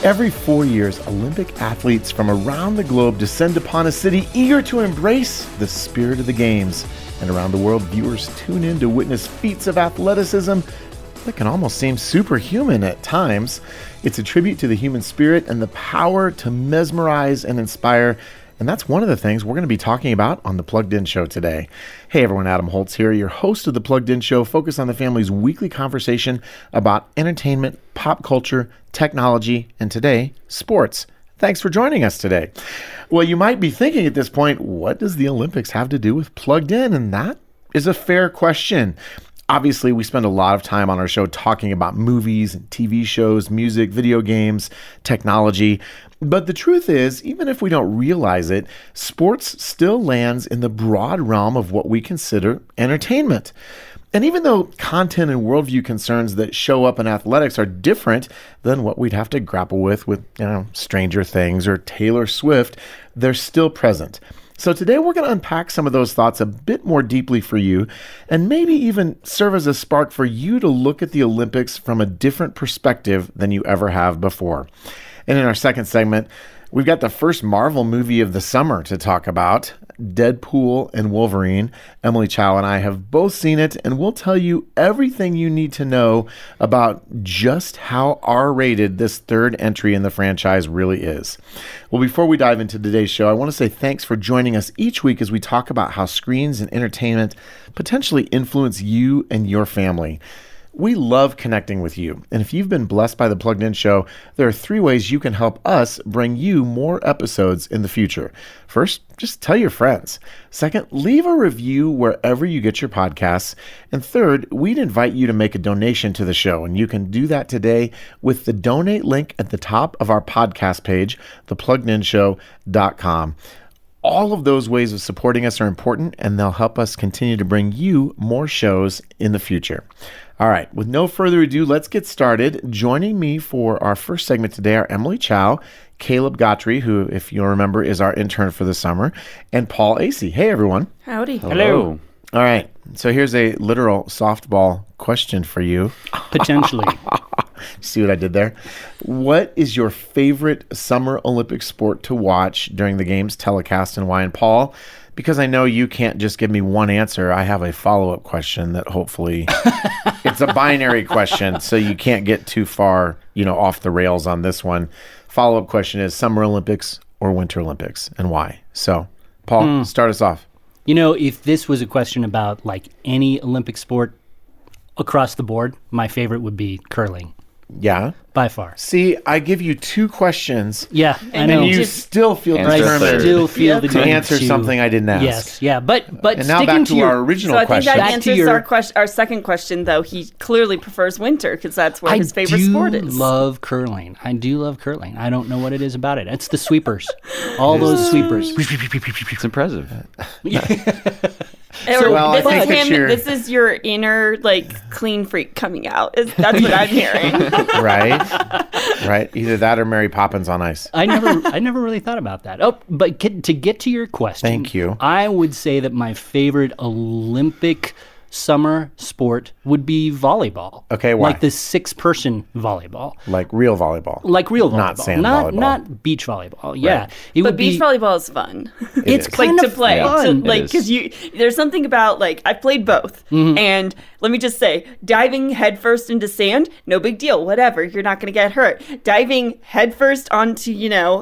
Every 4 years, Olympic athletes from around the globe descend upon a city eager to embrace the spirit of the games. And around the world, viewers tune in to witness feats of athleticism that can almost seem superhuman at times. It's a tribute to the human spirit and the power to mesmerize and inspire. And that's one of the things we're going to be talking about on The Plugged In Show today. Hey everyone, Adam Holz here, your host of The Plugged In Show, focused on the family's weekly conversation about entertainment, pop culture, technology, and today, sports. Thanks for joining us today. Well, you might be thinking at this point, what does the Olympics have to do with Plugged In? And that is a fair question. Obviously, we spend a lot of time on our show talking about movies and TV shows, music, video games, technology. But the truth is, even if we don't realize it, sports still lands in the broad realm of what we consider entertainment. And even though content and worldview concerns that show up in athletics are different than what we'd have to grapple with, Stranger Things or Taylor Swift, they're still present. So today we're going to unpack some of those thoughts a bit more deeply for you, and maybe even serve as a spark for you to look at the Olympics from a different perspective than you ever have before. And in our second segment, we've got the first Marvel movie of the summer to talk about, Deadpool and Wolverine. Emily Tsiao and I have both seen it, and we'll tell you everything you need to know about just how R-rated this third entry in the franchise really is. Well, before we dive into today's show, I want to say thanks for joining us each week as we talk about how screens and entertainment potentially influence you and your family. We love connecting with you, and if you've been blessed by the Plugged In Show, there are 3 ways you can help us bring you more episodes in the future. First, just tell your friends. Second, leave a review wherever you get your podcasts. And third, we'd invite you to make a donation to the show, and you can do that today with the donate link at the top of our podcast page, thepluggedinshow.com. All of those ways of supporting us are important, and they'll help us continue to bring you more shows in the future. All right, with no further ado, let's get started. Joining me for our first segment today are Emily Tsiao, Caleb Gottry, who, if you'll remember, is our intern for the summer, and Paul Acey. Hey, everyone. Howdy. Hello. All right, so here's a literal softball question for you. Potentially. See what I did there? What is your favorite Summer Olympic sport to watch during the games telecast, and why? And Paul, because I know you can't just give me one answer, I have a follow-up question that hopefully it's a binary question, so you can't get too far, off the rails on this one. Follow-up question is Summer Olympics or Winter Olympics, and why? So, Paul, start us off. If this was a question about any Olympic sport across the board, my favorite would be curling. Yeah? By far. See, I give you 2 questions. Yeah, I know. And you still feel determined to answer something I didn't ask. Yes, yeah, but and now back to our original question. So I think that answers our second question, though. He clearly prefers winter because that's what his favorite sport is. I do love curling. I don't know what it is about it. It's the sweepers. All those sweepers. It's impressive. This is your inner clean freak coming out. That's what I'm hearing. Right. Either that or Mary Poppins on ice. I never really thought about that. Oh, but to get to your question, thank you. I would say that my favorite Olympic summer sport would be volleyball. Okay, why? Like the 6-person volleyball. Like real volleyball. Not sand volleyball. Not beach volleyball. Yeah. Right. But beach volleyball is fun. It's kind of to play. Fun. Because there's something about I've played both. Mm-hmm. And let me just say, diving headfirst into sand, no big deal. Whatever. You're not going to get hurt. Diving headfirst onto,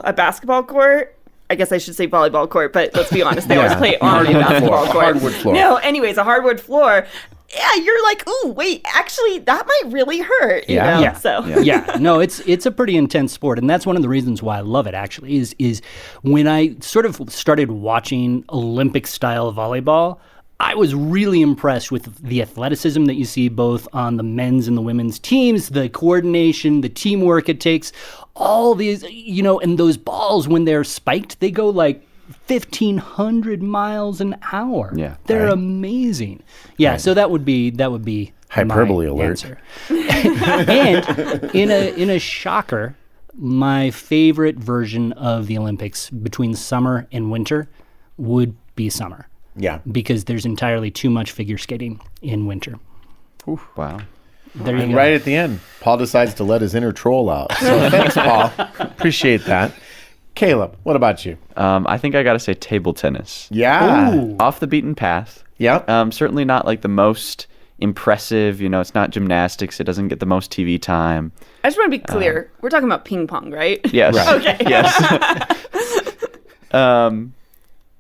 a basketball court, I guess I should say volleyball court, but let's be honest, they always play on a basketball court. Hardwood floor. No, anyways, a hardwood floor. Yeah, you're like, ooh, wait, actually, that might really hurt. You know? Yeah. No, it's a pretty intense sport, and that's one of the reasons why I love it. Actually, is when I sort of started watching Olympic-style volleyball, I was really impressed with the athleticism that you see both on the men's and the women's teams, the coordination, the teamwork it takes, all these, and those balls, when they're spiked, they go 1,500 miles an hour. Yeah. They're amazing. Yeah, right. So that would be hyperbole my alert. Answer. And in a shocker, my favorite version of the Olympics between summer and winter would be summer. Yeah. Because there's entirely too much figure skating in winter. Ooh, wow. There you And go. right at the end, Paul decides to let his inner troll out. So thanks, Paul. Appreciate that. Caleb, what about you? I think I got to say table tennis. Yeah. Ooh. Off the beaten path. Yep. Certainly not like the most impressive. It's not gymnastics. It doesn't get the most TV time. I just want to be clear. We're talking about ping pong, right? Yes. Right. Okay. Yes.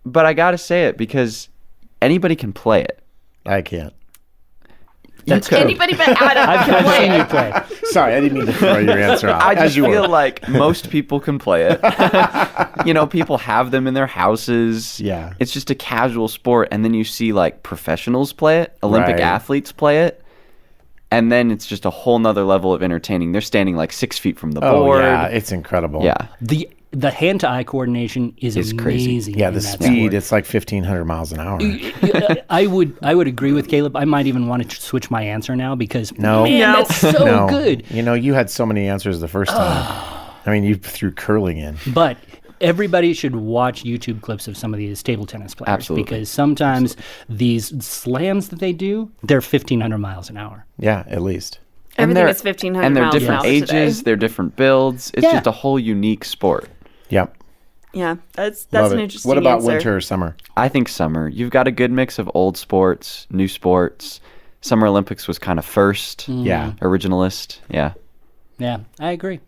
But I got to say it because anybody can play it. I can't. Anybody but Adam I've can play seen you it. play. Sorry, I didn't mean to throw your answer out. I as just you feel were. like most people can play it. People have them in their houses. Yeah. It's just a casual sport. And then you see like professionals play it, Olympic Right. athletes play it. And then it's just a whole nother level of entertaining. They're standing like 6 feet from the Oh, board. yeah. It's incredible. Yeah. The hand-to-eye coordination is It's crazy. amazing. Yeah, in the that speed, sport. it's like 1,500 miles an hour. I would agree with Caleb. I might even want to switch my answer now because No. man, No. that's so No. good. You had so many answers the first time. I mean, you threw curling in. But everybody should watch YouTube clips of some of these table tennis players Absolutely. because sometimes these slams that they do, they're 1,500 miles an hour. Yeah, at least. Everything is 1,500 And they're miles an different hour ages, today. they're different builds. It's Yeah. just a whole unique sport. Yep. Yeah, that's Love an it. interesting What about answer. winter or summer? I think summer. You've got a good mix of old sports, new sports. Summer Olympics was kind of first. Yeah. Originalist. Yeah. Yeah, I agree.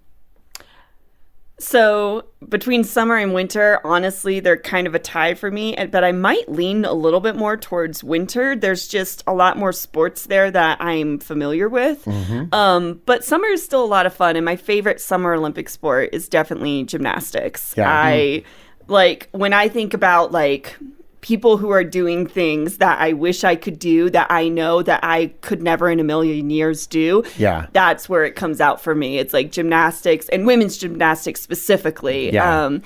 So between summer and winter, honestly, they're kind of a tie for me, but I might lean a little bit more towards winter. There's just a lot more sports there that I'm familiar with. But summer is still a lot of fun, and my favorite summer Olympic sport is definitely gymnastics. Yeah. When I think about people who are doing things that I wish I could do, that I know that I could never in a million years do. Yeah. That's where it comes out for me. It's like gymnastics and women's gymnastics specifically. Yeah.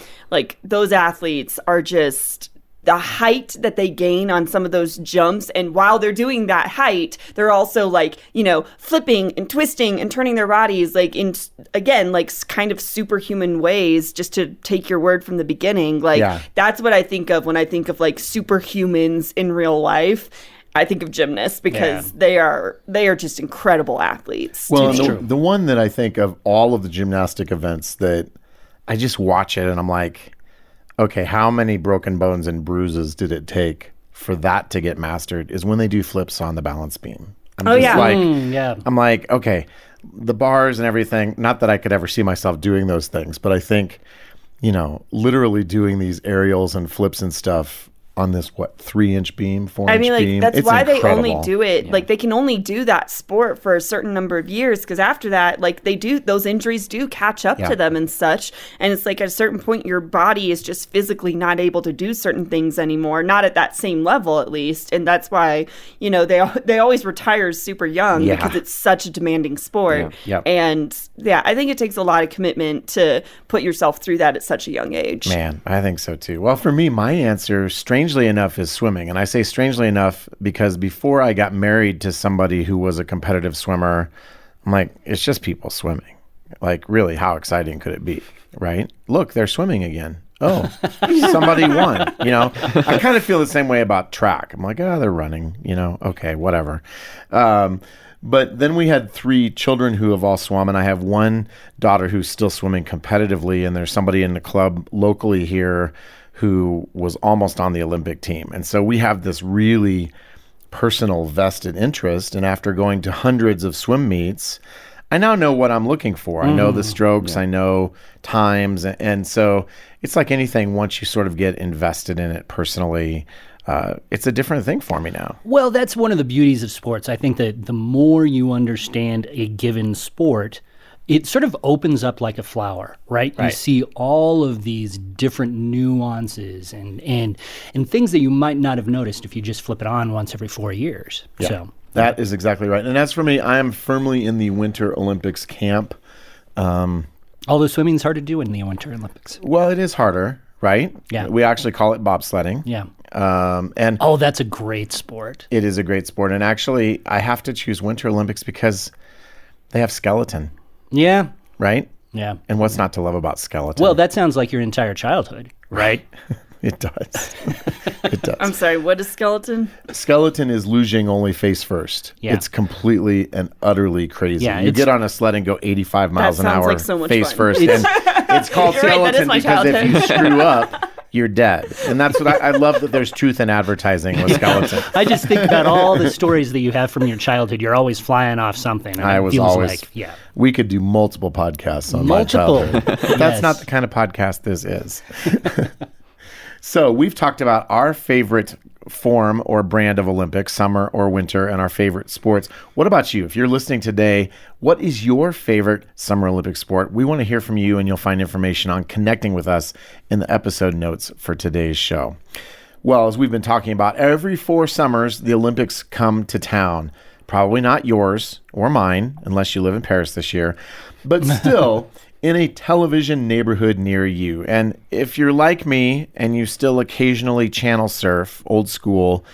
Those athletes are just the height that they gain on some of those jumps. And while they're doing that height, they're also flipping and twisting and turning their bodies kind of superhuman ways, just to take your word from the beginning. That's what I think of when I think of superhumans in real life. I think of gymnasts because they are just incredible athletes. Well, It's and true. the one that I think of all of the gymnastic events that I just watch it and I'm like, okay, how many broken bones and bruises did it take for that to get mastered is when they do flips on the balance beam. I'm Yeah. I'm like, okay, the bars and everything, not that I could ever see myself doing those things, but I think, literally doing these aerials and flips and stuff on this 3-inch beam, 4-inch beam. That's It's why incredible. they only do it. They can only do that sport for a certain number of years because after that, those injuries do catch up Yeah. to them and such. And it's at a certain point, your body is just physically not able to do certain things anymore, not at that same level at least. And that's why they always retire super young Yeah. because it's such a demanding sport. Yeah. Yep. And I think it takes a lot of commitment to put yourself through that at such a young age. Man, I think so too. Well, for me, my answer, strangely enough, is swimming. And I say strangely enough because before I got married to somebody who was a competitive swimmer, I'm like, it's just people swimming. Really, how exciting could it be? Right? Look, they're swimming again. Oh, somebody won. I kind of feel the same way about track. I'm like, they're running, okay, whatever. But then we had 3 children who have all swum, and I have one daughter who's still swimming competitively, and there's somebody in the club locally here who was almost on the Olympic team. And so we have this really personal vested interest. And after going to hundreds of swim meets, I now know what I'm looking for. I know the strokes, I know times. And so it's like anything, once you sort of get invested in it personally, it's a different thing for me now. Well, that's one of the beauties of sports. I think that the more you understand a given sport, it sort of opens up like a flower, right? You see all of these different nuances and things that you might not have noticed if you just flip it on once every 4 years. Yeah. So That is exactly right. And as for me, I am firmly in the Winter Olympics camp. although swimming's hard to do in the Winter Olympics. Well, it is harder, right? Yeah. We actually call it bobsledding. Yeah. And Oh, that's a great sport. it is a great sport. And actually, I have to choose Winter Olympics because they have skeleton, Yeah. right? Yeah. And what's not to love about skeleton? Well, that sounds like your entire childhood, right? It does. It does. I'm sorry, what is skeleton? Skeleton is losing only face first. Yeah. It's completely and utterly crazy. Yeah, you get on a sled and go 85 miles an sounds hour like so much face fun. first. And it's called You're right, that is skeleton my because if you childhood. screw up, you're dead. And that's what I love, that there's truth in advertising with skeleton. I just think about all the stories that you have from your childhood. You're always flying off something. And I it was feels always, like, yeah. we could do multiple podcasts on my Multiple. childhood. But that's Yes. not the kind of podcast this is. So we've talked about our favorite form or brand of Olympics, summer or winter, and our favorite sports. What about you? If you're listening today, what is your favorite Summer Olympic sport? We want to hear from you, and you'll find information on connecting with us in the episode notes for today's show. Well, as we've been talking about, every 4 summers, the Olympics come to town. Probably not yours or mine, unless you live in Paris this year, but still in a television neighborhood near you. And if you're like me and you still occasionally channel surf, old school,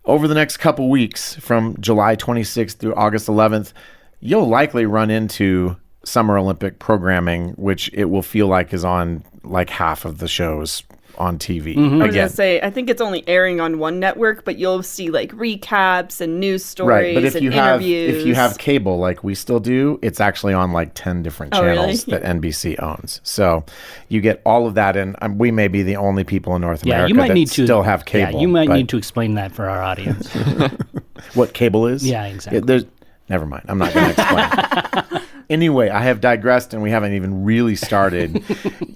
over the next couple weeks from July 26th through August 11th, you'll likely run into Summer Olympic programming, which it will feel like is on like half of the shows on TV. I was Again, gonna say, I think it's only airing on one network, but you'll see like recaps and news stories right, but if and you have interviews. cable like we still do, it's actually on like 10 different Oh, really? channels that NBC owns. So you get all of that, and we may be the only people in North Yeah, America you might that need to still have cable. Yeah, you might but need to explain that for our audience. what cable is? Yeah, exactly. Never mind. I'm not going to explain. Anyway, I have digressed, and we haven't even really started.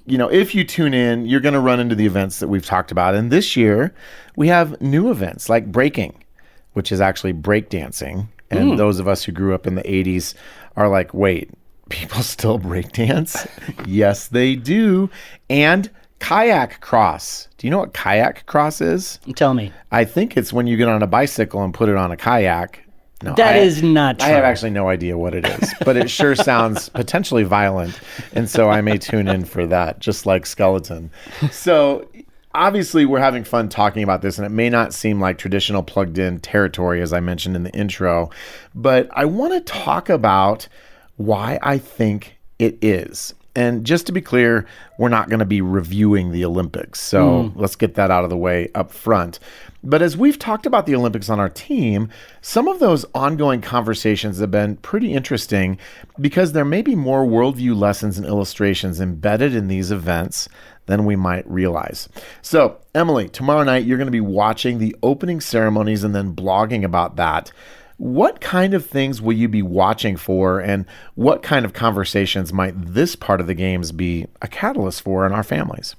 If you tune in, you're going to run into the events that we've talked about. And this year, we have new events like breaking, which is actually breakdancing. And those of us who grew up in the 80s are like, wait, people still breakdance? Yes, they do. And kayak cross. Do you know what kayak cross is? Tell me. I think it's when you get on a bicycle and put it on a kayak. No, That is not true. I have actually no idea what it is, but it sure sounds potentially violent, and so I may tune in for that, just like skeleton. So obviously we're having fun talking about this, and it may not seem like traditional plugged-in territory, as I mentioned in the intro, but I want to talk about why I think it is. And just to be clear, we're not going to be reviewing the Olympics, so let's get that out of the way up front. But as we've talked about the Olympics on our team, some of those ongoing conversations have been pretty interesting because there may be more worldview lessons and illustrations embedded in these events than we might realize. So, Emily, tomorrow night you're going to be watching the opening ceremonies and then blogging about that. What kind of things will you be watching for, and what kind of conversations might this part of the games be a catalyst for in our families?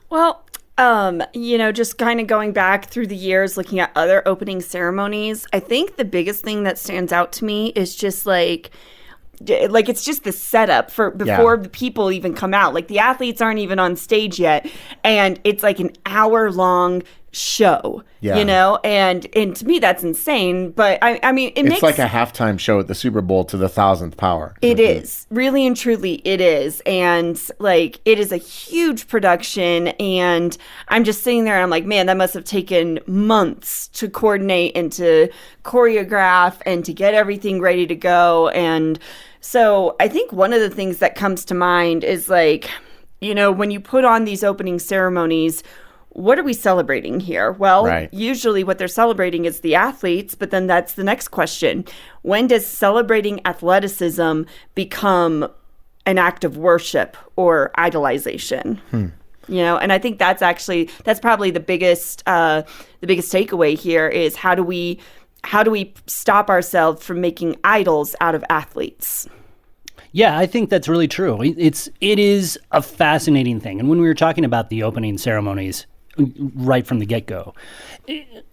Well, just kind of going back through the years, looking at other opening ceremonies, I think the biggest thing that stands out to me is just like it's just the setup for before the people even come out. Like the athletes aren't even on stage yet, and it's like an hour-long show, and to me that's insane, but I mean It's like a halftime show at the Super Bowl to the 1,000th power. It is really and truly it is, and like it is a huge production, and I'm just sitting there and I'm like, man, that must have taken months to coordinate and to choreograph and to get everything ready to go. And so I think one of the things that comes to mind is like, when you put on these opening ceremonies, what are we celebrating here? Well, usually what they're celebrating is the athletes, but then that's the next question. When does celebrating athleticism become an act of worship or idolization? And I think that's probably the biggest takeaway here is how do we stop ourselves from making idols out of athletes? Yeah, I think that's really true. It is a fascinating thing. And when we were talking about the opening ceremonies right from the get-go,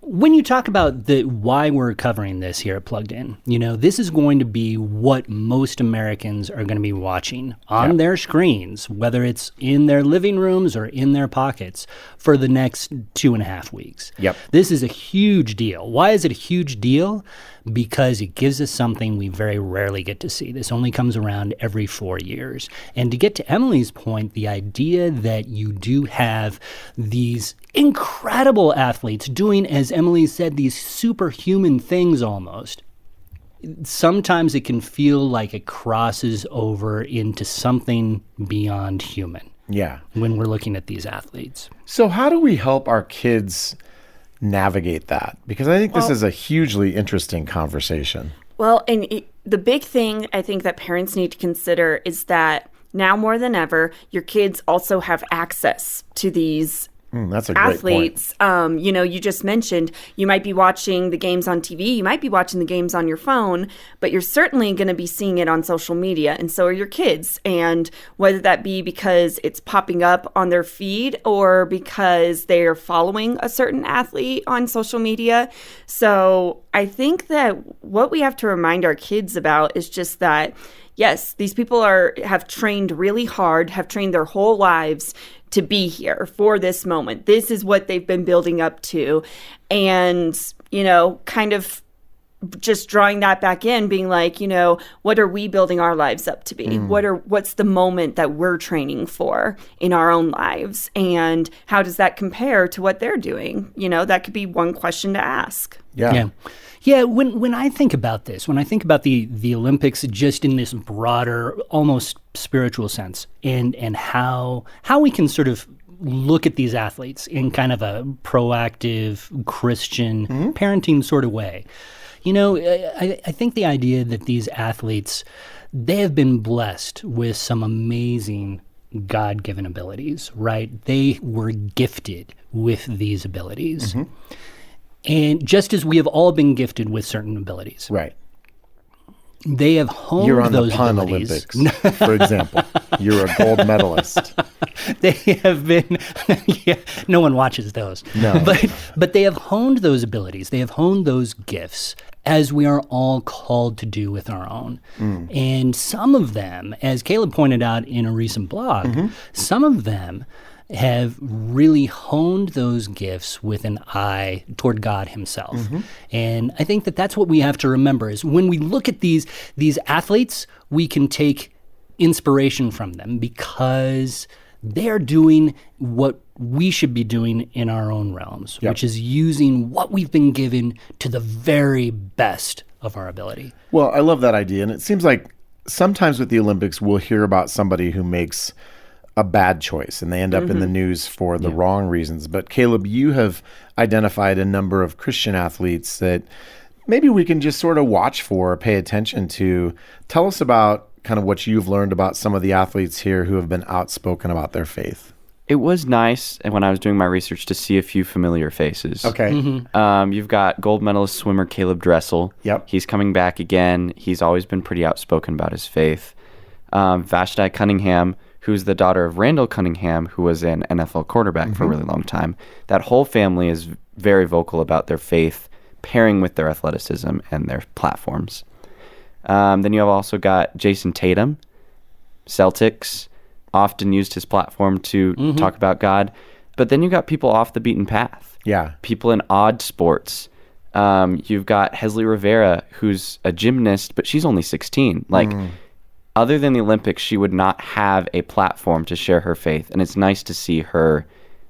when you talk about why we're covering this here at Plugged In, this is going to be what most Americans are going to be watching on their screens, whether it's in their living rooms or in their pockets, for the next 2.5 weeks. Yep. This is a huge deal. Why is it a huge deal? Because it gives us something we very rarely get to see. This only comes around every 4 years. And to get to Emily's point, the idea that you do have these incredible athletes doing, as Emily said, these superhuman things almost. Sometimes it can feel like it crosses over into something beyond human. Yeah. when we're looking at these athletes. So how do we help our kids navigate that? Because I think this is a hugely interesting conversation. Well, and the big thing I think that parents need to consider is that now more than ever, your kids also have access to these That's a great athletes. You just mentioned you might be watching the games on TV, you might be watching the games on your phone, but you're certainly going to be seeing it on social media, and so are your kids. And whether that be because it's popping up on their feed or because they are following a certain athlete on social media. So I think that what we have to remind our kids about is just that, yes, these people have trained really hard, have trained their whole lives to be here for this moment. This is what they've been building up to. And, kind of just drawing that back in, being like, what are we building our lives up to be? What's the moment that we're training for in our own lives? And how does that compare to what they're doing? That could be one question to ask. Yeah, when I think about this, when I think about the Olympics just in this broader, almost spiritual sense, and how we can sort of look at these athletes in kind of a proactive Christian parenting sort of way. I think the idea that these athletes, they have been blessed with some amazing God-given abilities, right? They were gifted with these abilities. And just as we have all been gifted with certain abilities. Right. They have honed You're on those the Pun abilities. Olympics, for example. You're a gold medalist. They have been, no one watches those. No. But they have honed those abilities. They have honed those gifts as we are all called to do with our own. And some of them, as Caleb pointed out in a recent blog, some of them have really honed those gifts with an eye toward God himself. And I think that that's what we have to remember is when we look at these athletes, we can take inspiration from them because they're doing what we should be doing in our own realms, which is using what we've been given to the very best of our ability. Well, I love that idea. And it seems like sometimes with the Olympics, we'll hear about somebody who makes a bad choice and they end up in the news for the wrong reasons. But Caleb, you have identified a number of Christian athletes that maybe we can just sort of watch for or pay attention to. Tell us about kind of what you've learned about some of the athletes here who have been outspoken about their faith. It was nice, and when I was doing my research, to see a few familiar faces. Okay. You've got gold medalist swimmer Caleb Dressel. Yep. He's coming back again. He's always been pretty outspoken about his faith. Vashti Cunningham, who's the daughter of Randall Cunningham, who was an NFL quarterback for a really long time. That whole family is very vocal about their faith, pairing with their athleticism and their platforms. Then you have also got Jason Tatum, Celtics, often used his platform to talk about God. But then you got people off the beaten path. Yeah. People in odd sports. You've got Hesley Rivera, who's a gymnast, but she's only 16. Other than the Olympics, she would not have a platform to share her faith. And it's nice to see her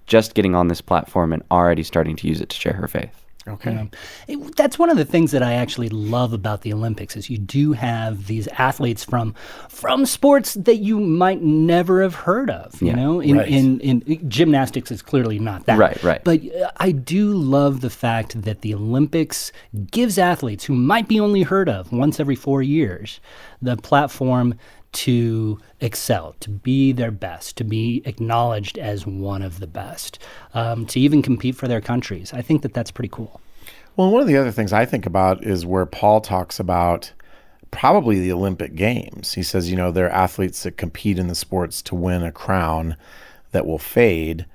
just getting on this platform and already starting to use it to share her faith. Okay. That's one of the things that I actually love about the Olympics is you do have these athletes from sports that you might never have heard of. You know, in gymnastics, it's clearly not that. Right. But I do love the fact that the Olympics gives athletes who might be only heard of once every 4 years the platform to excel, to be their best, to be acknowledged as one of the best, to even compete for their countries. I think that that's pretty cool. Well, one of the other things I think about is where Paul talks about probably the Olympic Games. He says, there are athletes that compete in the sports to win a crown that will fade,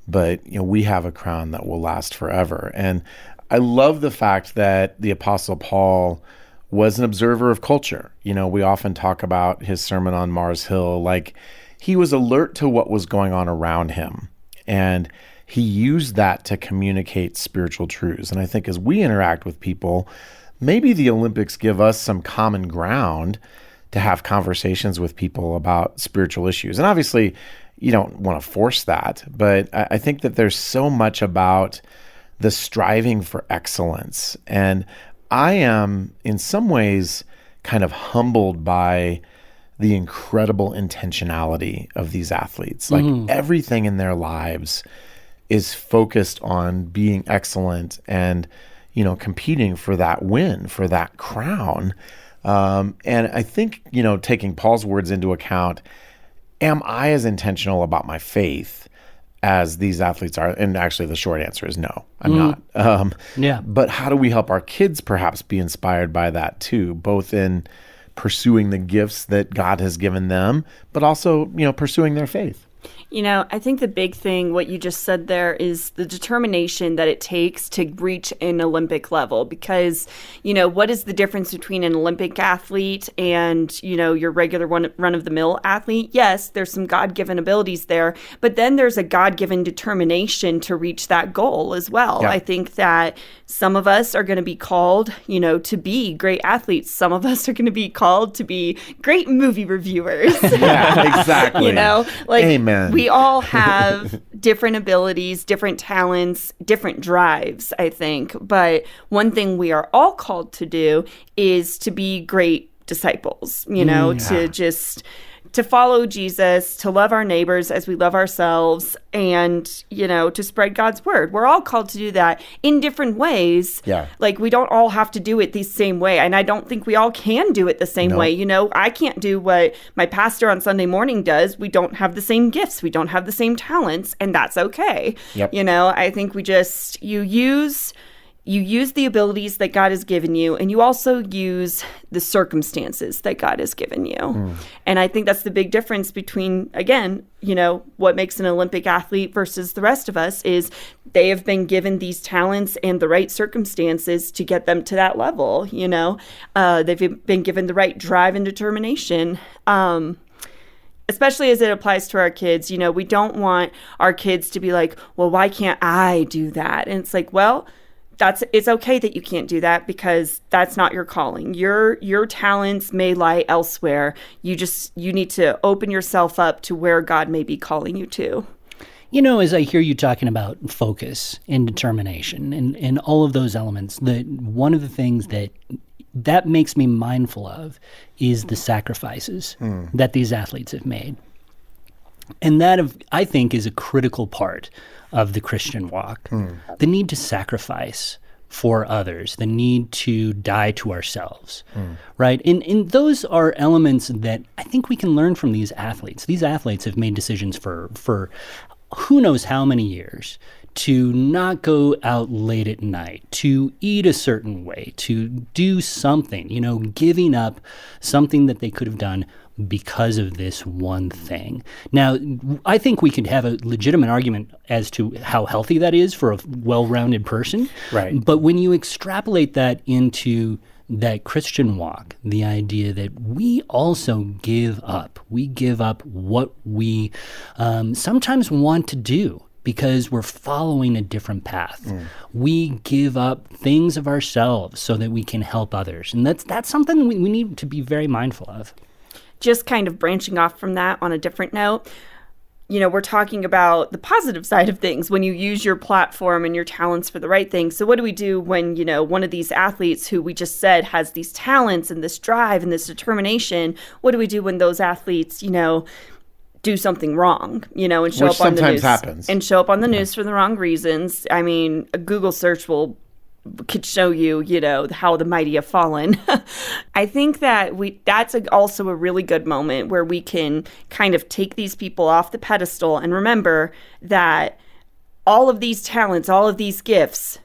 but we have a crown that will last forever. And I love the fact that the Apostle Paul was an observer of culture. We often talk about his sermon on Mars Hill, like he was alert to what was going on around him. And he used that to communicate spiritual truths. And I think as we interact with people, maybe the Olympics give us some common ground to have conversations with people about spiritual issues. And obviously, you don't want to force that, but I think that there's so much about the striving for excellence. And I am, in some ways, kind of humbled by the incredible intentionality of these athletes. Like everything in their lives is focused on being excellent and, you know, competing for that win, for that crown. And I think, you know, taking Paul's words into account, am I as intentional about my faith as these athletes are? And actually the short answer is no, I'm not. But how do we help our kids perhaps be inspired by that too, both in pursuing the gifts that God has given them, but also, you know, pursuing their faith? You know, I think the big thing, what you just said there, is the determination that it takes to reach an Olympic level. Because, you know, what is the difference between an Olympic athlete and, you know, your regular run-of-the-mill athlete? Yes, there's some God-given abilities there, but then there's a God-given determination to reach that goal as well. Yeah. I think that some of us are going to be called, you know, to be great athletes. Some of us are going to be called to be great movie reviewers. Yeah, exactly. You know, like, Amen. We all have different abilities, different talents, different drives, I think. But one thing we are all called to do is to be great disciples, you know, to follow Jesus, to love our neighbors as we love ourselves, and, you know, to spread God's word. We're all called to do that in different ways. Yeah. Like, we don't all have to do it the same way. And I don't think we all can do it the same way. You know, I can't do what my pastor on Sunday morning does. We don't have the same gifts. We don't have the same talents. And that's okay. Yep. You know, I think we just, you use the abilities that God has given you, and you also use the circumstances that God has given you. And I think that's the big difference between, again, you know, what makes an Olympic athlete versus the rest of us is they have been given these talents and the right circumstances to get them to that level, you know. They've been given the right drive and determination. Especially as it applies to our kids. You know, we don't want our kids to be like, well, why can't I do that? And it's like, well, it's okay that you can't do that because that's not your calling. Your talents may lie elsewhere. You need to open yourself up to where God may be calling you to. You know, as I hear you talking about focus and determination and all of those elements, one of the things that makes me mindful of is the sacrifices that these athletes have made. And that, I think, is a critical part of the Christian walk. The need to sacrifice for others, the need to die to ourselves, right? And those are elements that I think we can learn from these athletes. These athletes have made decisions for who knows how many years to not go out late at night, to eat a certain way, to do something, you know, giving up something that they could have done because of this one thing. Now, I think we could have a legitimate argument as to how healthy that is for a well-rounded person. Right. But when you extrapolate that into that Christian walk, the idea that we also give up. We give up what we sometimes want to do because we're following a different path. We give up things of ourselves so that we can help others. And that's something we need to be very mindful of. Just kind of branching off from that on a different note, you know, we're talking about the positive side of things when you use your platform and your talents for the right thing. So what do we do when, you know, one of these athletes who we just said has these talents and this drive and this determination, what do we do when those athletes, you know, do something wrong, you know, and show Which up on the news? sometimes happens. And show up on the news for the wrong reasons. I mean, a Google search could show you, you know, how the mighty have fallen. I think that that's also a really good moment where we can kind of take these people off the pedestal and remember that all of these talents, all of these gifts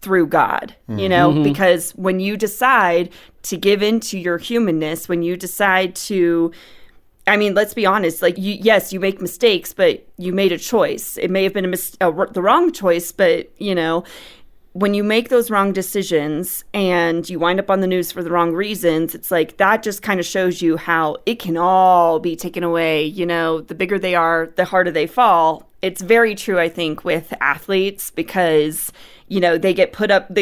through God, you know, because when you decide to give into your humanness, when you decide to, I mean, let's be honest, like, yes, you make mistakes, but you made a choice. It may have been the wrong choice, but, you know, when you make those wrong decisions and you wind up on the news for the wrong reasons, it's like that just kind of shows you how it can all be taken away. You know, the bigger they are, the harder they fall. It's very true, I think, with athletes because, you know, they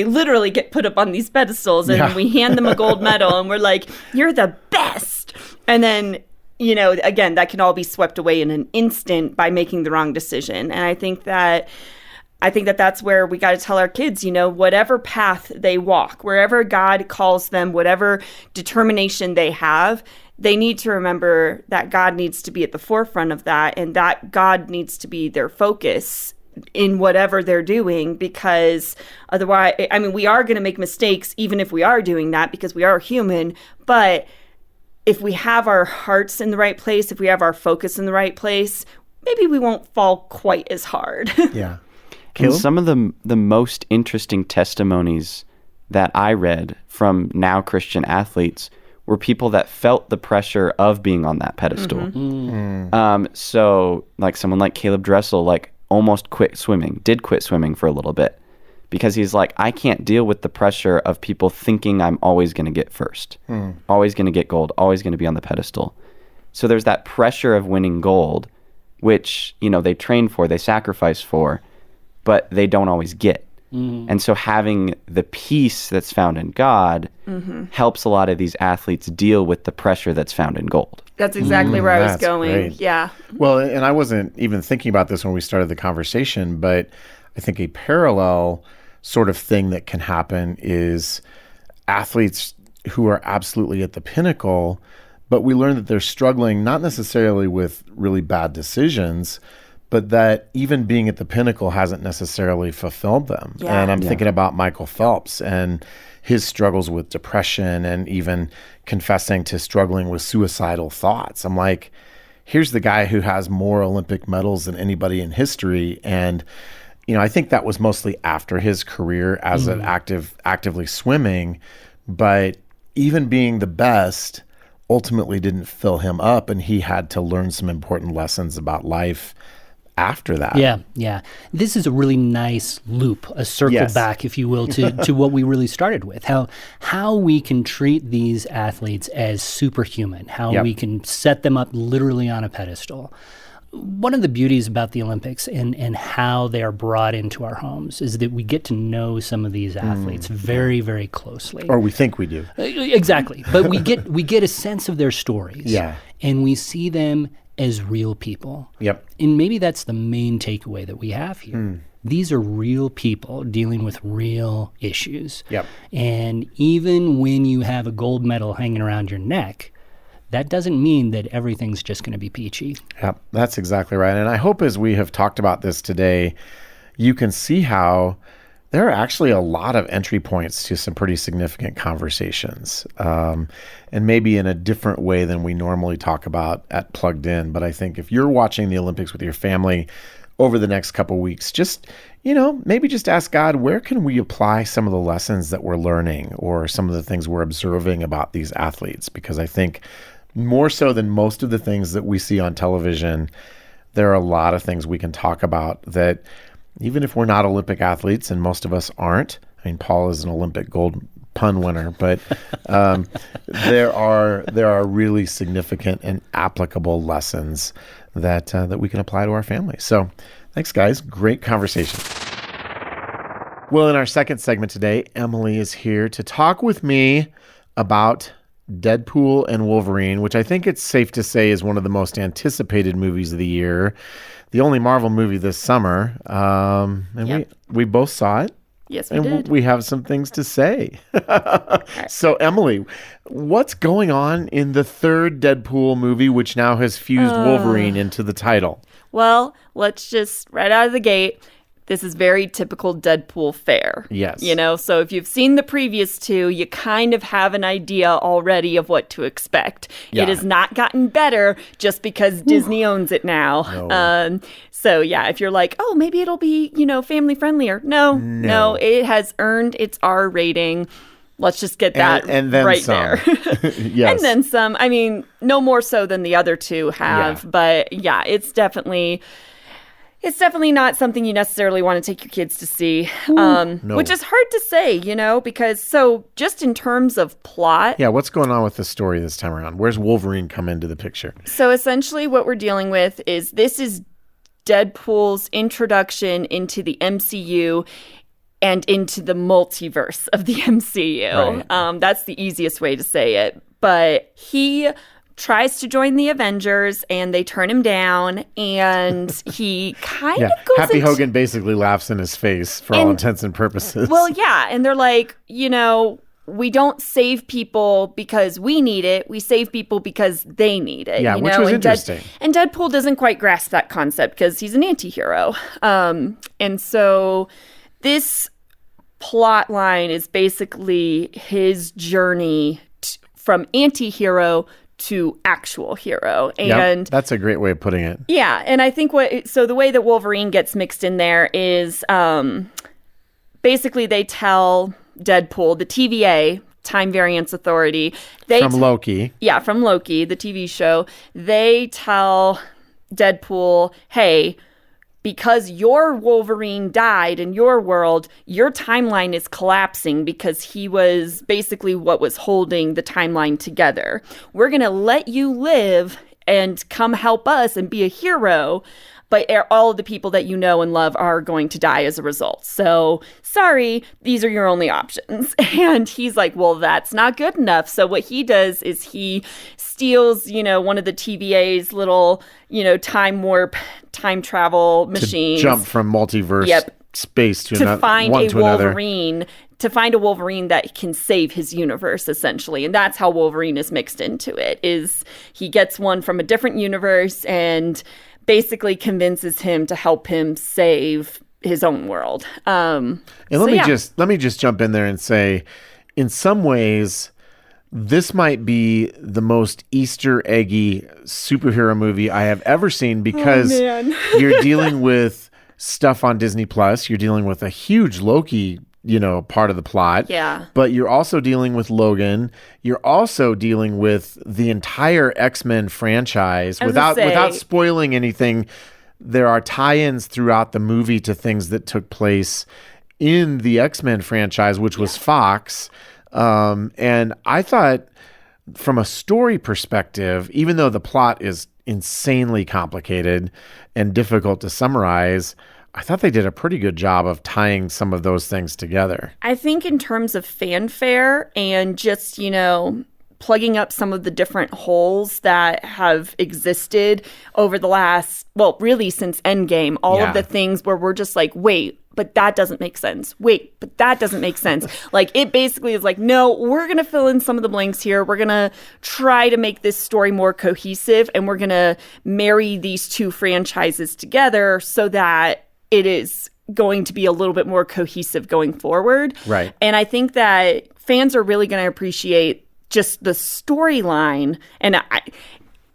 literally get put up on these pedestals and we hand them a gold medal and we're like, you're the best. And then, you know, again, that can all be swept away in an instant by making the wrong decision. And I think that that's where we got to tell our kids, you know, whatever path they walk, wherever God calls them, whatever determination they have, they need to remember that God needs to be at the forefront of that, and that God needs to be their focus in whatever they're doing, because otherwise, I mean, we are going to make mistakes even if we are doing that, because we are human. But if we have our hearts in the right place, if we have our focus in the right place, maybe we won't fall quite as hard. Yeah. And some of the most interesting testimonies that I read from now Christian athletes were people that felt the pressure of being on that pedestal. So like someone like Caleb Dressel, like almost quit swimming, did quit swimming for a little bit, because he's like, I can't deal with the pressure of people thinking I'm always going to get first, always going to get gold, always going to be on the pedestal. So there's that pressure of winning gold, which, you know, they train for, they sacrifice for, but they don't always get. And so having the peace that's found in God helps a lot of these athletes deal with the pressure that's found in gold. That's exactly where I was That's going. great. Yeah. Well, and I wasn't even thinking about this when we started the conversation, but I think a parallel sort of thing that can happen is athletes who are absolutely at the pinnacle, but we learn that they're struggling not necessarily with really bad decisions, but that even being at the pinnacle hasn't necessarily fulfilled them. Yeah. And I'm thinking about Michael Phelps and his struggles with depression, and even confessing to struggling with suicidal thoughts. I'm like, here's the guy who has more Olympic medals than anybody in history. And, you know, I think that was mostly after his career as an actively swimming, but even being the best ultimately didn't fill him up, and he had to learn some important lessons about life after that. Yeah. This is a really nice loop, a circle back, if you will, to what we really started with, how we can treat these athletes as superhuman, how we can set them up literally on a pedestal. One of the beauties about the Olympics and how they are brought into our homes is that we get to know some of these athletes very, very closely. Or we think we do. Exactly. But we get a sense of their stories. Yeah. And we see them as real people. Yep. And maybe that's the main takeaway that we have here. These are real people dealing with real issues. Yep. And even when you have a gold medal hanging around your neck, that doesn't mean that everything's just going to be peachy. Yep, that's exactly right. And I hope as we have talked about this today, you can see how there are actually a lot of entry points to some pretty significant conversations, and maybe in a different way than we normally talk about at Plugged In. But I think if you're watching the Olympics with your family over the next couple of weeks, just, you know, maybe just ask God, where can we apply some of the lessons that we're learning, or some of the things we're observing about these athletes? Because I think more so than most of the things that we see on television, there are a lot of things we can talk about that, even if we're not Olympic athletes, and most of us aren't. I mean, Paul is an Olympic gold pun winner, but there are really significant and applicable lessons that we can apply to our family. So thanks, guys. Great conversation. Well, in our second segment today, Emily is here to talk with me about Deadpool and Wolverine, which I think it's safe to say is one of the most anticipated movies of the year, the only Marvel movie this summer. And we both saw it. Yes, we and did. We have some things to say. So, Emily, what's going on in the third Deadpool movie, which now has fused Wolverine into the title? Well, let's just, right out of the gate, this is very typical Deadpool fare. Yes. You know, so if you've seen the previous two, you kind of have an idea already of what to expect. Yeah. It has not gotten better just because Disney owns it now. No. So yeah, if you're like, oh, maybe it'll be, you know, family friendlier. No, it has earned its R rating. Let's just get that and then right some. there. Yes. And then some. I mean, no more so than the other two have. Yeah. But yeah, it's definitely not something you necessarily want to take your kids to see, No. which is hard to say, you know, because so just in terms of plot. Yeah, what's going on with the story this time around? Where's Wolverine come into the picture? So essentially what we're dealing with is this is Deadpool's introduction into the MCU and into the multiverse of the MCU. Right. That's the easiest way to say it. But he tries to join the Avengers and they turn him down, and he kind of goes Happy into, Hogan basically laughs in his face for all intents and purposes. well, yeah, and they're like, you know, we don't save people because we need it. We save people because they need it. Yeah, which was interesting. And Deadpool doesn't quite grasp that concept because he's an anti-hero. And so this plot line is basically his journey from anti-hero to actual hero. And that's a great way of putting it. Yeah, and I think so the way that Wolverine gets mixed in there is basically they tell Deadpool, the TVA, Time Variance Authority. From Loki. Yeah, from Loki, the TV show. They tell Deadpool, hey, because your Wolverine died in your world, your timeline is collapsing because he was basically what was holding the timeline together. We're going to let you live and come help us and be a hero, but all of the people that you know and love are going to die as a result. So, sorry, these are your only options. And he's like, well, that's not good enough. So what he does is he steals, one of the TVA's little, time warp, time travel machines. To jump from multiverse space to find one a to Wolverine. Another. To find a Wolverine that can save his universe, essentially. And that's how Wolverine is mixed into it, is he gets one from a different universe and basically convinces him to help him save his own world. And let me just jump in there and say, in some ways, this might be the most Easter eggy superhero movie I have ever seen because you're dealing with stuff on Disney Plus. You're dealing with a huge Loki part of the plot. Yeah. But you're also dealing with Logan. You're also dealing with the entire X-Men franchise. Without spoiling anything, there are tie-ins throughout the movie to things that took place in the X-Men franchise, which was Fox. And I thought from a story perspective, even though the plot is insanely complicated and difficult to summarize, I thought they did a pretty good job of tying some of those things together. I think in terms of fanfare and just, plugging up some of the different holes that have existed over the last, really since Endgame, all of the things where we're just like, wait, but that doesn't make sense. Wait, but that doesn't make sense. Like, it basically is like, no, we're going to fill in some of the blanks here. We're going to try to make this story more cohesive, and we're going to marry these two franchises together so that it is going to be a little bit more cohesive going forward. Right. And I think that fans are really going to appreciate just the storyline. And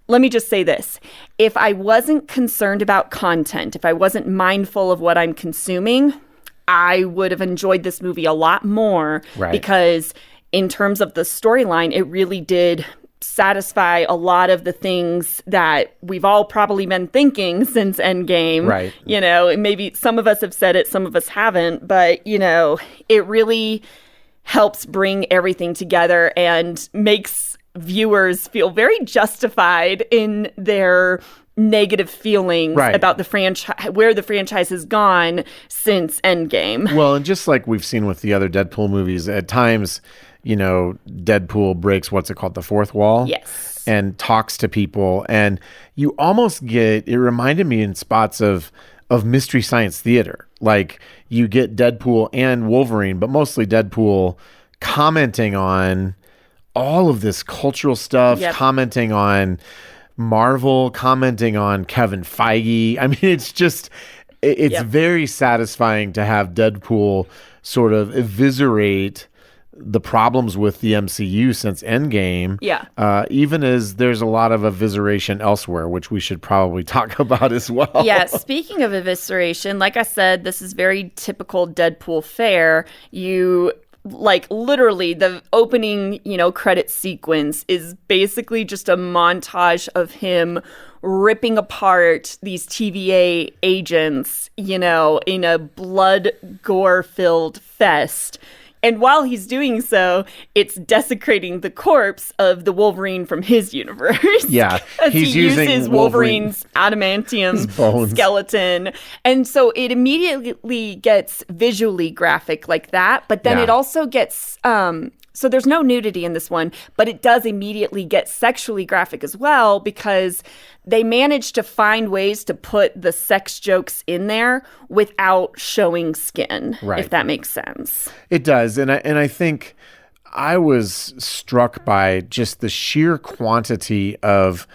let me just say this. If I wasn't concerned about content, if I wasn't mindful of what I'm consuming, I would have enjoyed this movie a lot more. Right. Because in terms of the storyline, it really did satisfy a lot of the things that we've all probably been thinking since Endgame. Right. Maybe some of us have said it, some of us haven't, but, it really helps bring everything together and makes viewers feel very justified in their negative feelings about the franchise, where the franchise has gone since Endgame. Well, and just like we've seen with the other Deadpool movies, at times, Deadpool breaks the fourth wall. Yes. And talks to people. And you almost it reminded me in spots of Mystery Science Theater. Like, you get Deadpool and Wolverine, but mostly Deadpool commenting on all of this cultural stuff, commenting on Marvel, commenting on Kevin Feige. I mean, it's very satisfying to have Deadpool sort of eviscerate the problems with the MCU since Endgame. Yeah. Even as there's a lot of evisceration elsewhere, which we should probably talk about as well. Yeah. Speaking of evisceration, like I said, this is very typical Deadpool fare. Literally the opening, credit sequence is basically just a montage of him ripping apart these TVA agents, in a blood gore filled fest. And while he's doing so, it's desecrating the corpse of the Wolverine from his universe. Yeah. He uses Wolverine's adamantium skeleton. And so it immediately gets visually graphic like that. But then it also gets... So there's no nudity in this one, but it does immediately get sexually graphic as well, because they managed to find ways to put the sex jokes in there without showing skin, if that makes sense. It does. And I think I was struck by just the sheer quantity of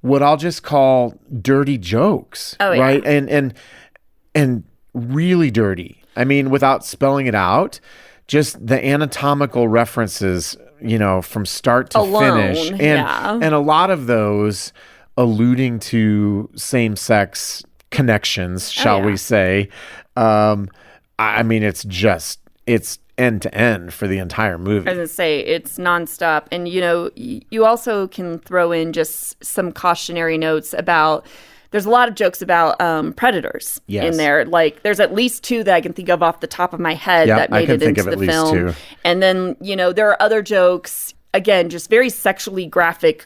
what I'll just call dirty jokes, right? And really dirty. I mean, without spelling it out, just the anatomical references, from start to finish. And a lot of those alluding to same-sex connections, shall we say. I mean, it's end to end for the entire movie. I was going to say, it's nonstop. And, you also can throw in just some cautionary notes about, there's a lot of jokes about predators in there. Like, there's at least 2 that I can think of off the top of my head that made it into the film. Two. And then, there are other jokes, again, just very sexually graphic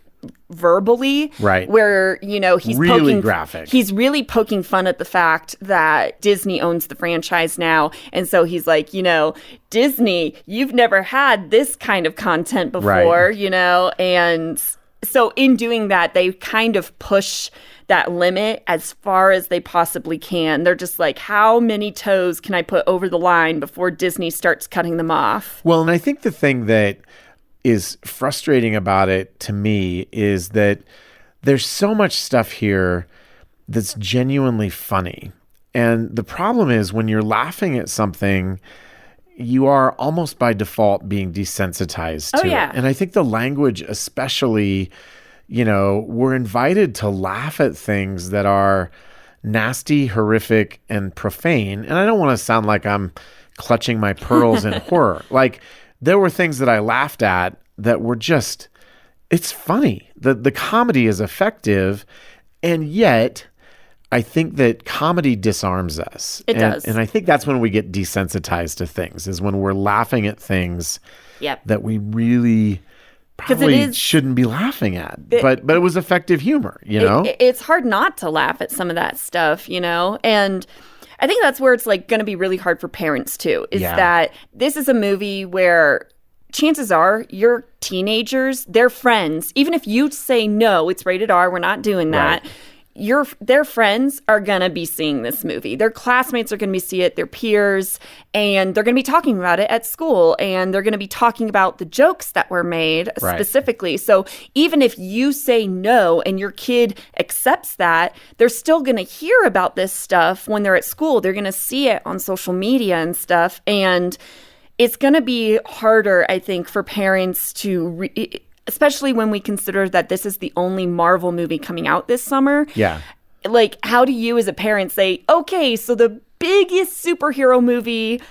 verbally, right? Where he's really poking graphic. He's really poking fun at the fact that Disney owns the franchise now, and so he's like, Disney, you've never had this kind of content before, and so in doing that, they kind of push that limit as far as they possibly can. They're just like, how many toes can I put over the line before Disney starts cutting them off? Well, and I think the thing that is frustrating about it to me is that there's so much stuff here that's genuinely funny. And the problem is when you're laughing at something, you are almost by default being desensitized to it. And I think the language especially, we're invited to laugh at things that are nasty, horrific, and profane. And I don't want to sound like I'm clutching my pearls in horror. Like, there were things that I laughed at that were just, it's funny. The comedy is effective, and yet I think that comedy disarms us. It does. And I think that's when we get desensitized to things, is when we're laughing at things that we really probably shouldn't be laughing at. But it was effective humor, It's hard not to laugh at some of that stuff, And I think that's where it's like going to be really hard for parents too, is that this is a movie where chances are your teenagers, their friends, even if you say, no, it's rated R, we're not doing that. Their friends are going to be seeing this movie. Their classmates are going to be seeing it, their peers, and they're going to be talking about it at school, and they're going to be talking about the jokes that were made specifically. So even if you say no and your kid accepts that, they're still going to hear about this stuff when they're at school. They're going to see it on social media and stuff, and it's going to be harder, I think, for parents to especially when we consider that this is the only Marvel movie coming out this summer. Yeah. Like, how do you as a parent say, okay, so the biggest superhero movie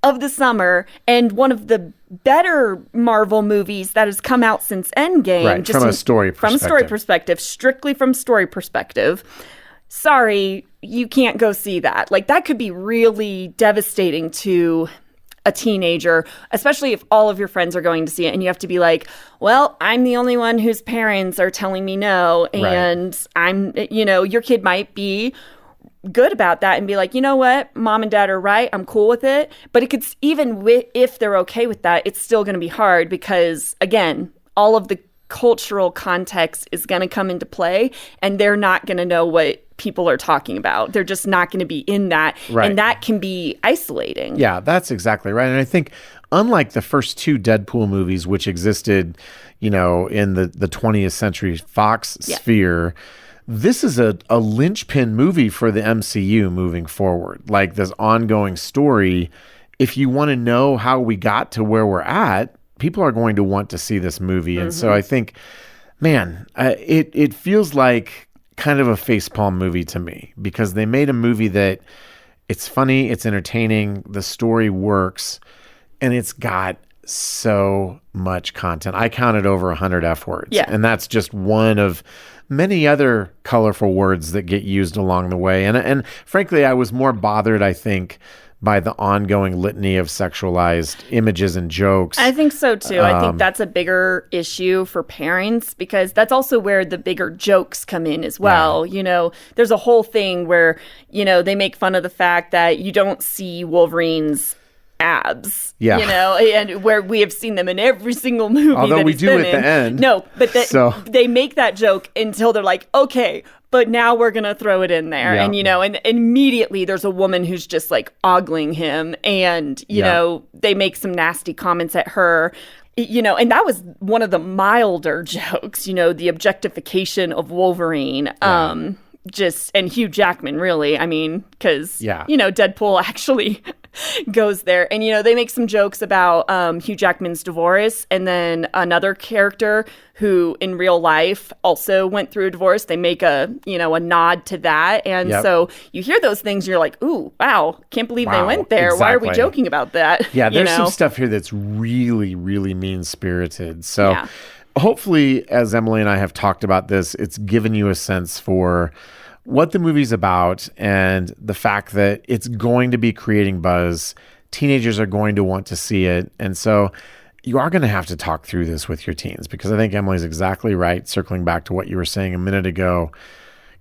of the summer and one of the better Marvel movies that has come out since Endgame. Right, from a story perspective. From a story perspective, strictly from story perspective. Sorry, you can't go see that. Like, that could be really devastating to a teenager, especially if all of your friends are going to see it and you have to be like, well, I'm the only one whose parents are telling me no. And your kid might be good about that and be like, you know what, mom and dad are right, I'm cool with it. But it could, if they're okay with that, it's still going to be hard because, again, all of the cultural context is going to come into play and they're not going to know what people are talking about. They're just not going to be in that. Right. And that can be isolating. Yeah, that's exactly right. And I think unlike the first two Deadpool movies, which existed, in the 20th Century Fox sphere, this is a linchpin movie for the MCU moving forward. Like this ongoing story, if you want to know how we got to where we're at, people are going to want to see this movie. And so I think, man, it feels like kind of a facepalm movie to me because they made a movie that it's funny, it's entertaining, the story works, and it's got so much content. I counted over 100 F words. Yeah. And that's just one of many other colorful words that get used along the way. And frankly, I was more bothered, I think, by the ongoing litany of sexualized images and jokes. I think so too. I think that's a bigger issue for parents because that's also where the bigger jokes come in as well. Yeah. There's a whole thing where, they make fun of the fact that you don't see Wolverine's abs. Yeah. And where we have seen them in every single movie. Although that we he's do been at the end. No, but they make that joke until they're like, okay, but now we're going to throw it in there. Yeah. And, and immediately there's a woman who's just like ogling him. And, they make some nasty comments at her. and that was one of the milder jokes, the objectification of Wolverine. And Hugh Jackman, really. I mean, because, Deadpool actually goes there. And, they make some jokes about Hugh Jackman's divorce. And then another character who in real life also went through a divorce. They make a nod to that. And so you hear those things, you're like, ooh, wow, can't believe they went there. Exactly. Why are we joking about that? Yeah, there's some stuff here that's really, really mean-spirited. So hopefully, as Emily and I have talked about this, it's given you a sense for what the movie's about and the fact that it's going to be creating buzz. Teenagers are going to want to see it. And so you are going to have to talk through this with your teens, because I think Emily's exactly right. Circling back to what you were saying a minute ago,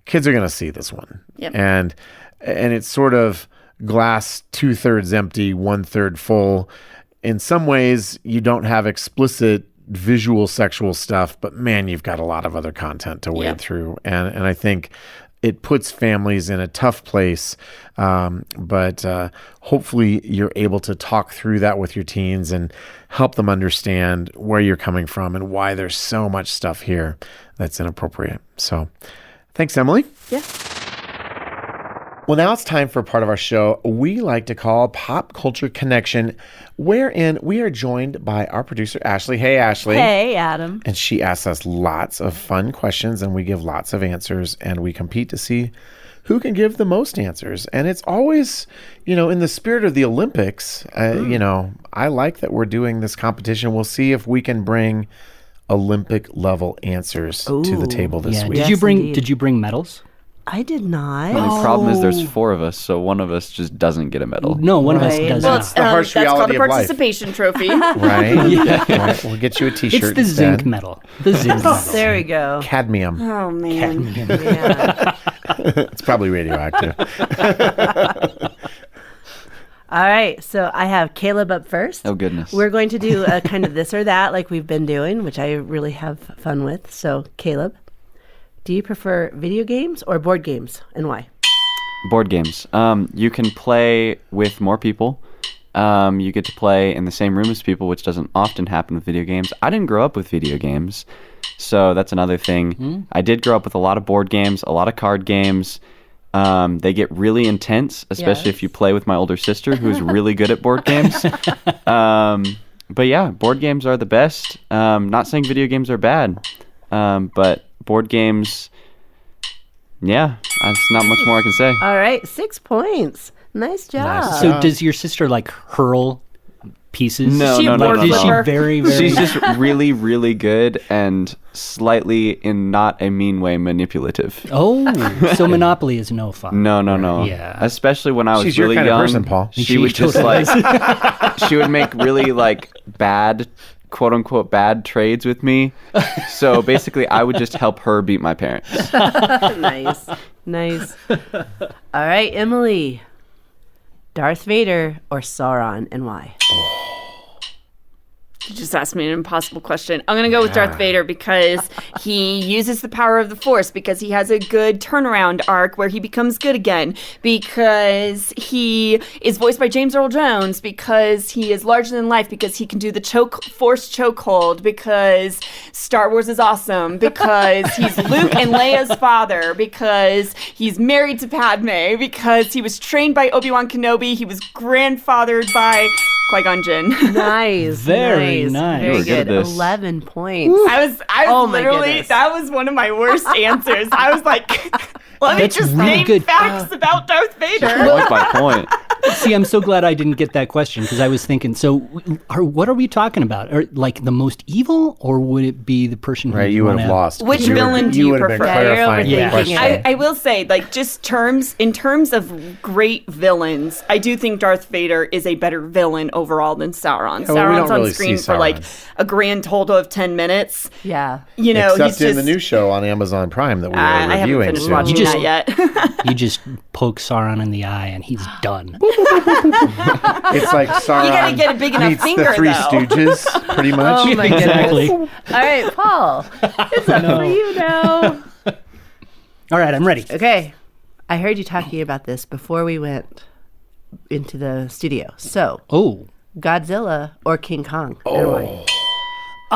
kids are going to see this one. Yep. And it's sort of glass 2/3 empty, 1/3 full. In some ways, you don't have explicit visual sexual stuff, but man, you've got a lot of other content to wade through. And I think it puts families in a tough place, but hopefully you're able to talk through that with your teens and help them understand where you're coming from and why there's so much stuff here that's inappropriate. So thanks, Emily. Yeah. Well, now it's time for a part of our show we like to call Pop Culture Connection, wherein we are joined by our producer, Ashley. Hey, Ashley. Hey, Adam. And she asks us lots of fun questions, and we give lots of answers, and we compete to see who can give the most answers. And it's always, in the spirit of the Olympics, I like that we're doing this competition. We'll see if we can bring Olympic-level answers to the table this week. Did you bring medals? I did not. The only problem is there's 4 of us, so one of us just doesn't get a medal. No, one of us does Well, not. the harsh that's called a reality of life. participation trophy. Right? Right. We'll get you a T-shirt It's the instead. zinc medal. The zinc medal. There we go. Cadmium. Oh, man. Yeah. It's probably radioactive. All right, so I have Caleb up first. Oh, goodness. We're going to do a kind of this or that like we've been doing, which I really have fun with. So, Caleb, do you prefer video games or board games, and why? Board games. You can play with more people. You get to play in the same room as people, which doesn't often happen with video games. I didn't grow up with video games, so that's another thing. I did grow up with a lot of board games, a lot of card games. They get really intense, especially if you play with my older sister, who's really good at board games. But yeah, board games are the best. Not saying video games are bad, but board games, that's not much more I can say. All right, 6 points. Nice job. Nice. So does your sister hurl pieces? No. Is she very, very... She's just really, really good and slightly, in not a mean way, manipulative. Oh, so Monopoly is no fun. No. Yeah. Especially when I was She's really your kind young. of person, Paul. She would just she would make really bad, quote unquote, bad trades with me. So basically, I would just help her beat my parents. Nice. All right, Emily. Darth Vader or Sauron, and why? You just asked me an impossible question. I'm going to go with Darth Vader because he uses the power of the Force, because he has a good turnaround arc where he becomes good again, because he is voiced by James Earl Jones, because he is larger than life, because he can do the Force chokehold, because Star Wars is awesome, because he's Luke and Leia's father, because he's married to Padme, because he was trained by Obi-Wan Kenobi, he was grandfathered by Qui-Gon Jinn. Nice. Very nice. Very You're good at good. this. 11 points. I was Oh my literally, goodness. that was one of my worst answers. I was like, let me That's just really name good. facts about Darth Vader. Point by point. See, I'm so glad I didn't get that question, because I was thinking, so what are we talking about? The most evil, or would it be the person who Right, you would have lost. Which You would- villain do you would have been prefer? clarifying You're the overthinking question. it. I will say, just in terms of great villains, I do think Darth Vader is a better villain overall than Sauron. well, we Sauron's don't on really screen see for Sauron. a grand total of 10 minutes. Yeah. Except he's in just... the new show on Amazon Prime that we are I haven't reviewing finished soon. watching You just- that yet. You just poke Sauron in the eye, and he's done. It's like Sauron You gotta get a big enough meets finger, the Three though. Stooges, pretty much. Oh my Exactly. goodness. All right, Paul. It's up for you now. All right, I'm ready. Okay. I heard you talking about this before we went into the studio. So, Oh, Godzilla or King Kong? And why?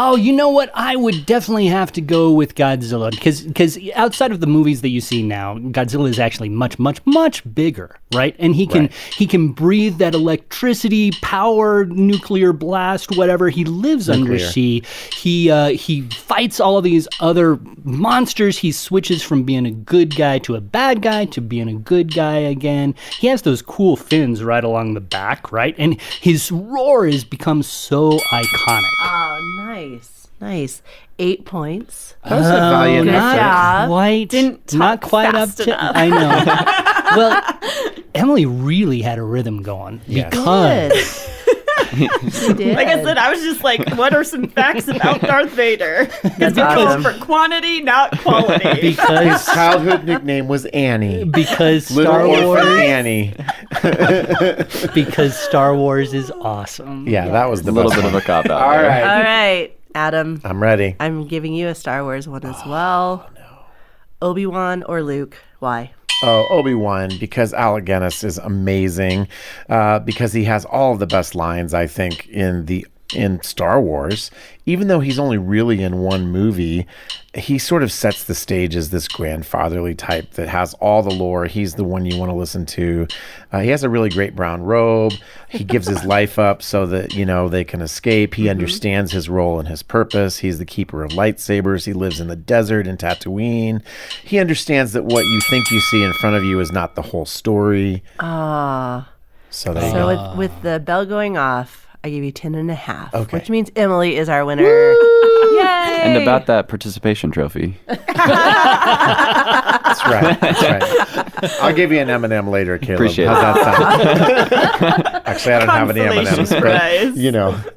Oh, you know what? I would definitely have to go with Godzilla because outside of the movies that you see now, Godzilla is actually much, much, much bigger, right? And he can breathe that electricity, power, nuclear blast, whatever. He lives undersea. He fights all of these other monsters. He switches from being a good guy to a bad guy to being a good guy again. He has those cool fins right along the back, right? And his roar has become so iconic. Oh, nice. 8 points. That was a valiant Good effort. job. Not quite up fast to. enough. I know. Well, Emily really had a rhythm going because She did. Like I said, I was just like, what are some facts about Darth Vader? Because we awesome. go for quantity, not quality. His because childhood nickname was Annie. because Little Star orphan Wars Annie. because Star Wars is awesome. Yeah, that was A the little best bit of one. a cop out. All there. right. All right, Adam. I'm ready. I'm giving you a Star Wars one as well. Obi-Wan or Luke? Why? Oh, Obi-Wan, because Alec Guinness is amazing, because he has all of the best lines, I think, in Star Wars. Even though he's only really in one movie, he sort of sets the stage as this grandfatherly type that has all the lore. He's the one you want to listen to. He has a really great brown robe. He gives his life up so that, they can escape. He understands his role and his purpose. He's the keeper of lightsabers. He lives in the desert in Tatooine. He understands that what you think you see in front of you is not the whole story. So there you go. So with the bell going off, I give you 10.5, Okay. which means Emily is our winner. Yay! And about that participation trophy. That's right. I'll give you an M&M later, Caleb. Appreciate How's that sound? Actually, I don't have any Consolation M&Ms, prize. but,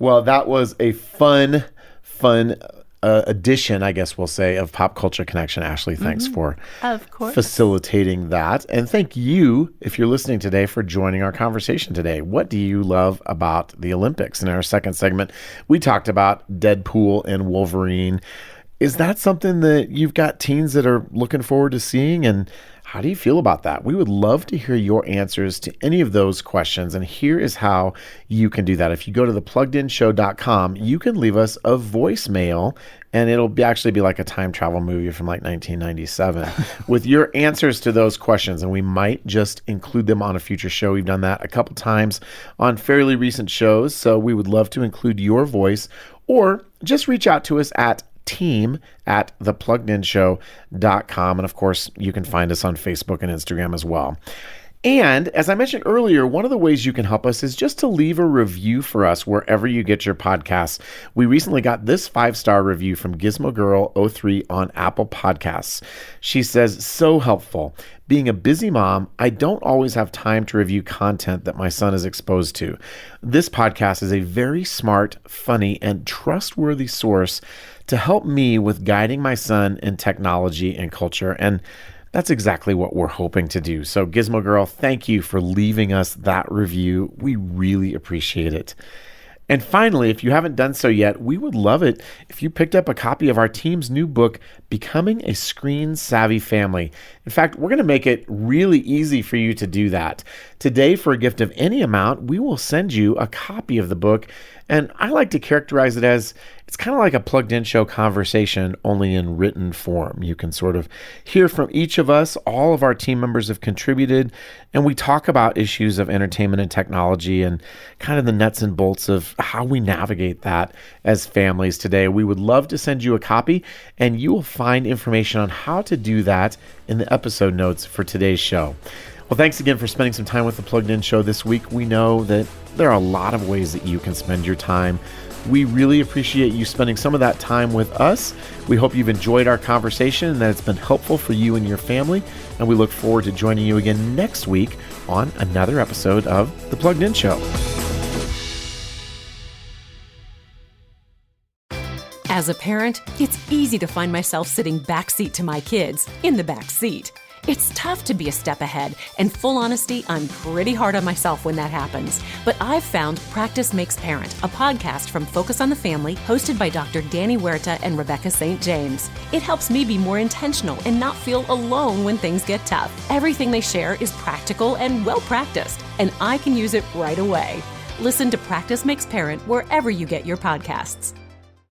Well, that was a fun edition, I guess we'll say, of Pop Culture Connection. Ashley, thanks for Of course. facilitating that. And thank you, if you're listening today, for joining our conversation today. What do you love about the Olympics? In our second segment, we talked about Deadpool and Wolverine. Is that something that you've got teens that are looking forward to seeing? And how do you feel about that? We would love to hear your answers to any of those questions. And here is how you can do that. If you go to thepluggedinshow.com, you can leave us a voicemail, and it'll actually be like a time travel movie from like 1997 with your answers to those questions. And we might just include them on a future show. We've done that a couple times on fairly recent shows. So we would love to include your voice, or just reach out to us at team@thepluggedinshow.com. And of course, you can find us on Facebook and Instagram as well. And as I mentioned earlier, one of the ways you can help us is just to leave a review for us wherever you get your podcasts. We recently got this 5-star review from Gizmo Girl 03 on Apple Podcasts. She says, "So helpful. Being a busy mom, I don't always have time to review content that my son is exposed to. This podcast is a very smart, funny, and trustworthy source to help me with guiding my son in technology and culture." And that's exactly what we're hoping to do. So Gizmo Girl, thank you for leaving us that review. We really appreciate it. And finally, if you haven't done so yet, we would love it if you picked up a copy of our team's new book, Becoming a Screen Savvy Family. In fact, we're going to make it really easy for you to do that. Today, for a gift of any amount, we will send you a copy of the book. And I like to characterize it as it's kind of like a Plugged In Show conversation, only in written form. You can sort of hear from each of us. All of our team members have contributed, and we talk about issues of entertainment and technology and kind of the nuts and bolts of how we navigate that as families today. We would love to send you a copy, and you will find information on how to do that in the episode notes for today's show. Well, thanks again for spending some time with the Plugged In Show this week. We know that there are a lot of ways that you can spend your time. We really appreciate you spending some of that time with us. We hope you've enjoyed our conversation and that it's been helpful for you and your family. And we look forward to joining you again next week on another episode of The Plugged In Show. As a parent, it's easy to find myself sitting backseat to my kids, in the back seat. It's tough to be a step ahead, and full honesty, I'm pretty hard on myself when that happens. But I've found Practice Makes Parent, a podcast from Focus on the Family, hosted by Dr. Danny Huerta and Rebecca St. James. It helps me be more intentional and not feel alone when things get tough. Everything they share is practical and well-practiced, and I can use it right away. Listen to Practice Makes Parent wherever you get your podcasts.